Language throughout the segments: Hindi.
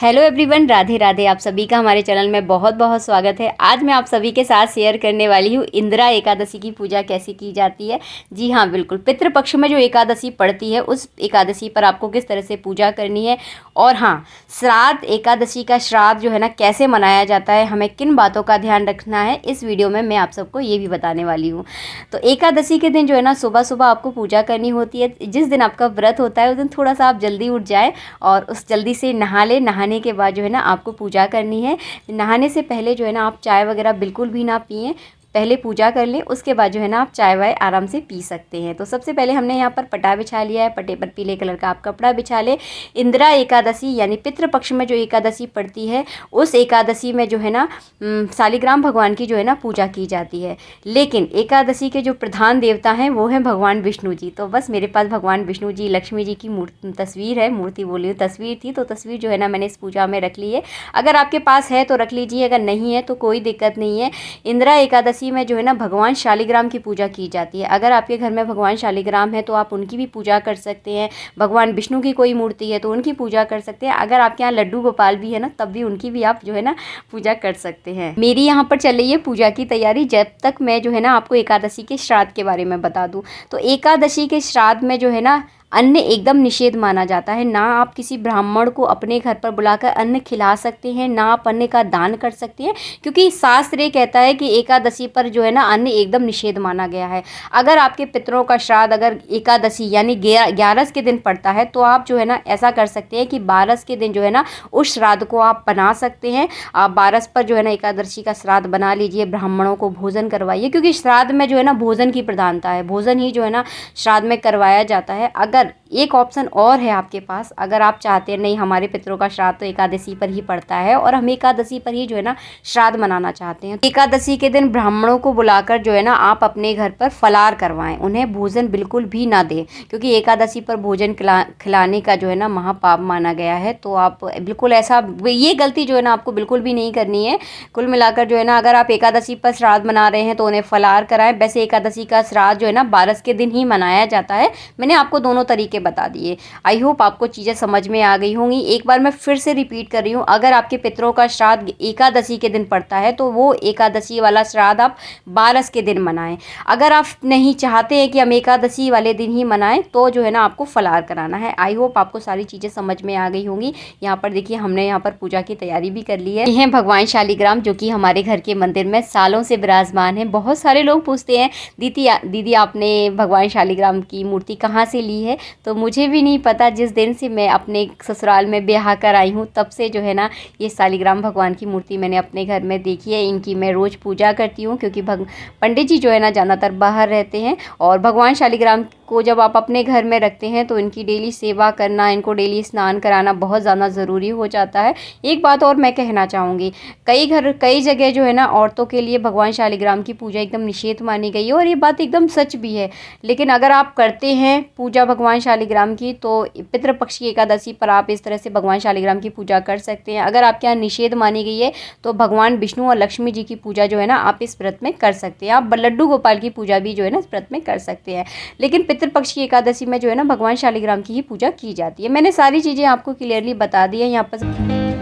Hello everyone, Radhe Radhe. आप सभी का हमारे चैनल में बहुत बहुत स्वागत है। आज मैं आप सभी के साथ शेयर करने वाली हूँ इंदिरा एकादशी की पूजा कैसे की जाती है। जी हाँ, बिल्कुल पितृपक्ष में जो एकादशी पड़ती है उस एकादशी पर आपको किस तरह से पूजा करनी है। और हाँ, श्राद्ध एकादशी का श्राद्ध जो है ना कैसे मनाया जाता है, हमें किन बातों का ध्यान रखना है, इस वीडियो में मैं आप सबको ये भी बताने वाली हूँ। तो एकादशी के दिन जो है ना सुबह सुबह आपको पूजा करनी होती है। जिस दिन आपका व्रत होता है उस दिन थोड़ा सा आप जल्दी उठ जाए और उस जल्दी से नहा ले। नहाने के बाद जो है ना आपको पूजा करनी है। नहाने से पहले जो है ना आप चाय वगैरह बिल्कुल भी ना पिएं, पहले पूजा कर लें। उसके बाद जो है ना आप चाय वाय आराम से पी सकते हैं। तो सबसे पहले हमने यहाँ पर पटा बिछा लिया है। पटे पर पीले कलर का आप कपड़ा बिछा लें। इंदिरा एकादशी यानी पितृपक्ष में जो एकादशी पड़ती है उस एकादशी में जो है ना शालिग्राम भगवान की जो है ना पूजा की जाती है। लेकिन एकादशी के जो प्रधान देवता हैं वो हैं भगवान विष्णु जी। तो बस मेरे पास भगवान विष्णु जी, लक्ष्मी जी की तस्वीर है, मूर्ति बोली तस्वीर थी, तो तस्वीर जो है ना मैंने इस पूजा में रख ली है। अगर आपके पास है तो रख लीजिए, अगर नहीं है तो कोई दिक्कत नहीं है। इंदिरा एकादशी में जो है ना भगवान शालिग्राम की पूजा की जाती है। अगर आपके घर में भगवान शालिग्राम है तो आप उनकी भी पूजा कर सकते हैं। भगवान विष्णु की कोई मूर्ति है तो उनकी पूजा कर सकते हैं। अगर आपके यहाँ लड्डू गोपाल भी है ना तब भी उनकी भी आप जो है ना पूजा कर सकते हैं। मेरी यहाँ पर चल रही है पूजा की तैयारी, जब तक मैं जो है ना आपको एकादशी के श्राद्ध के बारे में बता दूँ। तो एकादशी के श्राद्ध में जो है ना अन्न एकदम निषेध माना जाता है। ना आप किसी ब्राह्मण को अपने घर पर बुलाकर अन्न खिला सकते हैं, ना आप अन्न का दान कर सकते हैं, क्योंकि शास्त्र ये कहता है कि एकादशी पर जो है ना अन्न एकदम निषेध माना गया है। अगर आपके पितरों का श्राद्ध अगर एकादशी यानी 11 के दिन पड़ता है तो आप जो है ना ऐसा कर सकते हैं कि 12 के दिन जो है ना उस श्राद्ध को आप बना सकते हैं। आप 12 पर जो है ना एकादशी का श्राद्ध बना लीजिए, ब्राह्मणों को भोजन करवाइए, क्योंकि श्राद्ध में जो है ना भोजन की प्रधानता है। भोजन ही जो है ना श्राद्ध में करवाया जाता है। अगर एक ऑप्शन और है आपके पास, अगर आप चाहते हैं नहीं हमारे पितरों का श्राद्ध तो एकादशी पर ही पड़ता है और हम एकादशी पर ही जो है ना श्राद्ध मनाना चाहते हैं, एकादशी के दिन ब्राह्मणों को बुलाकर जो है ना आप अपने घर पर फलार करवाएं। उन्हें भोजन बिल्कुल भी ना दें, क्योंकि एकादशी पर भोजन खिलाने का जो है ना महापाप माना गया है। तो आप बिल्कुल ऐसा, ये गलती जो है ना आपको बिल्कुल भी नहीं करनी है। कुल मिलाकर जो है ना अगर आप एकादशी पर श्राद्ध मना रहे हैं तो उन्हें फलार कराएं। वैसे एकादशी का श्राद्ध जो है ना 12 के दिन ही मनाया जाता है। मैंने आपको दोनों तरीके बता दिए। आई होप आपको चीज़ें समझ में आ गई होंगी। एक बार मैं फिर से रिपीट कर रही हूँ, अगर आपके पितरों का श्राद्ध एकादशी के दिन पड़ता है तो वो एकादशी वाला श्राद्ध आप 12 के दिन मनाएं। अगर आप नहीं चाहते हैं कि हम एकादशी वाले दिन ही मनाएं तो जो है ना आपको फलार कराना है। आई होप आपको सारी चीज़ें समझ में आ गई होंगी। यहाँ पर देखिए हमने यहाँ पर पूजा की तैयारी भी कर ली है। ये हैं भगवान शालिग्राम जो कि हमारे घर के मंदिर में सालों से विराजमान है। बहुत सारे लोग पूछते हैं दीदी आपने भगवान शालिग्राम की मूर्ति कहाँ से ली है, तो मुझे भी नहीं पता। जिस दिन से मैं अपने ससुराल में ब्याह कर आई हूँ तब से जो है ना ये शालिग्राम भगवान की मूर्ति मैंने अपने घर में देखी है। इनकी मैं रोज़ पूजा करती हूँ, क्योंकि पंडित जी जो है ना ज़्यादातर बाहर रहते हैं। और भगवान शालिग्राम को जब आप अपने घर में रखते हैं तो इनकी डेली सेवा करना, इनको डेली स्नान कराना बहुत ज़्यादा ज़रूरी हो जाता है। एक बात और मैं कहना चाहूँगी, कई जगह जो है ना औरतों के लिए भगवान शालिग्राम की पूजा एकदम निषेध मानी गई है, और ये बात एकदम सच भी है। लेकिन अगर आप करते हैं पूजा भगवान शालिग्राम की तो पितृपक्ष की एकादशी पर आप इस तरह से भगवान शालिग्राम की पूजा कर सकते हैं। अगर आपके यहाँ निषेध मानी गई है तो भगवान विष्णु और लक्ष्मी जी की पूजा जो है ना आप इस व्रत में कर सकते हैं। आप लड्डू गोपाल की पूजा भी जो है ना इस व्रत में कर सकते हैं। लेकिन पितृपक्ष की एकादशी में जो है ना भगवान शालिग्राम की ही पूजा की जाती है। मैंने सारी चीज़ें आपको क्लियरली बता दी है यहाँ पर।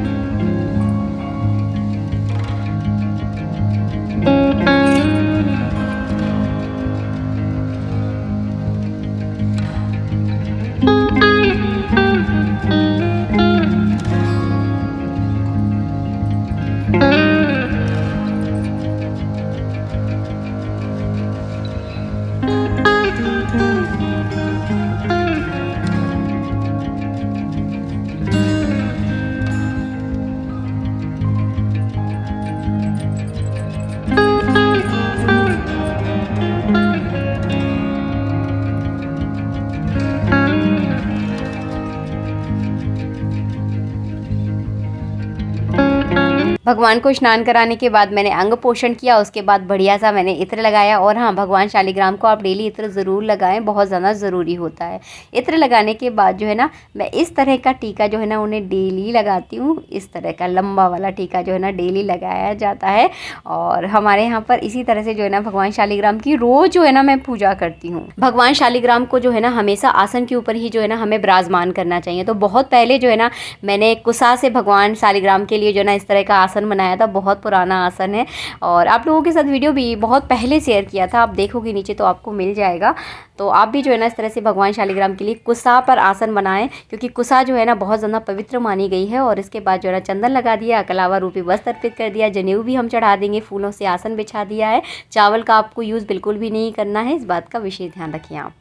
भगवान को स्नान कराने के बाद मैंने अंग पोषण किया, उसके बाद बढ़िया सा मैंने इत्र लगाया। और हाँ, भगवान शालिग्राम को आप डेली इत्र ज़रूर लगाएं, बहुत ज़्यादा ज़रूरी होता है। इत्र लगाने के बाद जो है ना, मैं इस तरह का टीका जो है ना उन्हें डेली लगाती हूँ। इस तरह का लंबा वाला टीका जो है ना डेली लगाया जाता है। और हमारे यहाँ पर इसी तरह से जो है ना भगवान शालिग्राम की रोज़ जो है ना मैं पूजा करती हूँ। भगवान शालिग्राम को जो है ना हमेशा आसन के ऊपर ही जो है ना हमें विराजमान करना चाहिए। तो बहुत पहले जो है ना मैंने कुसा से भगवान शालिग्राम के लिए जो है ना इस तरह का आसन बनाया था। बहुत पुराना आसन है और आप लोगों के साथ वीडियो भी बहुत पहले शेयर किया था, आप देखोगे नीचे तो आपको मिल जाएगा। तो आप भी जो है ना इस तरह से भगवान शालिग्राम के लिए कुसा पर आसन बनाएं, क्योंकि कुसा जो है ना बहुत ज़्यादा पवित्र मानी गई है। और इसके बाद जो है ना चंदन लगा दिया, कलावा रूपी वस्त्र अर्पित कर दिया, जनेऊ भी हम चढ़ा देंगे, फूलों से आसन बिछा दिया है। चावल का आपको यूज़ बिल्कुल भी नहीं करना है, इस बात का विशेष ध्यान रखिए आप।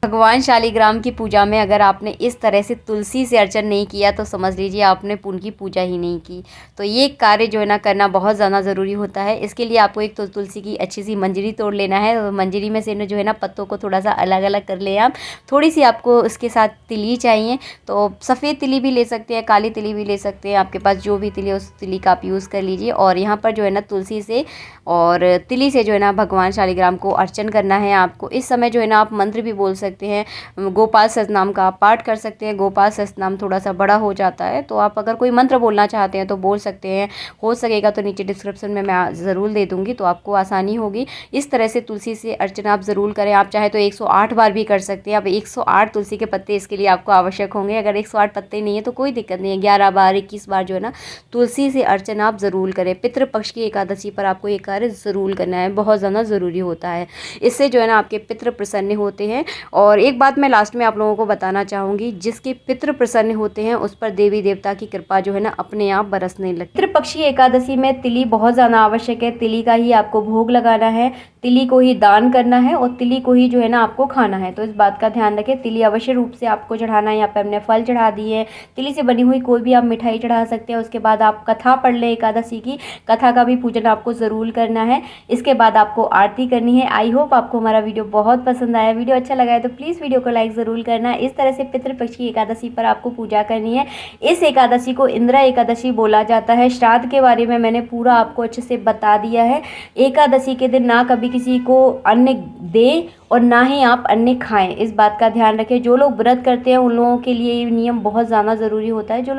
भगवान शालिग्राम की पूजा में अगर आपने इस तरह से तुलसी से अर्चन नहीं किया तो समझ लीजिए आपने उनकी पूजा ही नहीं की। तो ये कार्य जो है ना करना बहुत ज़्यादा ज़रूरी होता है। इसके लिए आपको एक तुलसी की अच्छी सी मंजरी तोड़ लेना है और मंजरी में से जो है ना पत्तों को थोड़ा सा अलग अलग कर ले आप। थोड़ी सी आपको इसके साथ तिली चाहिए, तो सफ़ेद तिली भी ले सकते हैं, काली तिली भी ले सकते हैं, आपके पास जो भी तिली है उस तिली का आप यूज़ कर लीजिए। और यहाँ पर जो है ना तुलसी से और तिली से जो है ना भगवान शालिग्राम को अर्चन करना है आपको। इस समय जो है ना आप मंत्र भी बोल सकते हैं, गोपाल सहस्त्रनाम का आप पाठ कर सकते हैं। गोपाल सहस्त्रनाम थोड़ा सा बड़ा हो जाता है, तो आप अगर कोई मंत्र बोलना चाहते हैं तो बोल सकते हैं। हो सकेगा तो नीचे डिस्क्रिप्शन में मैं ज़रूर दे दूँगी, तो आपको आसानी होगी। इस तरह से तुलसी से अर्चना आप ज़रूर करें। आप चाहे तो 108 बार भी कर सकते हैं। अब 108 तुलसी के पत्ते इसके लिए आपको आवश्यक होंगे। अगर 108 पत्ते नहीं है तो कोई दिक्कत नहीं है, 11 बार 21 बार जो है ना तुलसी से अर्चना आप ज़रूर करें। पितृपक्ष की एकादशी पर आपको ये कार्य ज़रूर करना है, बहुत ज़्यादा ज़रूरी होता है। इससे जो है ना आपके पितृ प्रसन्न होते हैं। और एक बात मैं लास्ट में आप लोगों को बताना चाहूँगी, जिसके पितृ प्रसन्न होते हैं उस पर देवी देवता की कृपा जो है ना अपने आप बरसने लगती है। पितृपक्षी एकादशी में तिली बहुत ज़्यादा आवश्यक है। तिली का ही आपको भोग लगाना है, तिली को ही दान करना है और तिली को ही जो है ना आपको खाना है। तो इस बात का ध्यान रखें, तिली अवश्य रूप से आपको चढ़ाना है। यहाँ पर हमने फल चढ़ा दिए हैं, तिली से बनी हुई कोई भी आप मिठाई चढ़ा सकते हैं। उसके बाद आप कथा पढ़ लें, एकादशी की कथा का भी पूजन आपको ज़रूर करना है। इसके बाद आपको आरती करनी है। आई होप आपको हमारा वीडियो बहुत पसंद आया। वीडियो अच्छा लगा है तो प्लीज़ वीडियो को लाइक ज़रूर करना। इस तरह से पितृपक्ष की एकादशी पर आपको पूजा करनी है। इस एकादशी को इंदिरा एकादशी बोला जाता है। श्राद्ध के बारे में मैंने पूरा आपको अच्छे से बता दिया है। एकादशी के दिन ना कभी किसी को अन्न दें और ना ही आप अन्न खाएं, इस बात का ध्यान रखें। जो लोग व्रत करते हैं उन लोगों के लिए ये नियम बहुत ज़्यादा ज़रूरी होता है। जो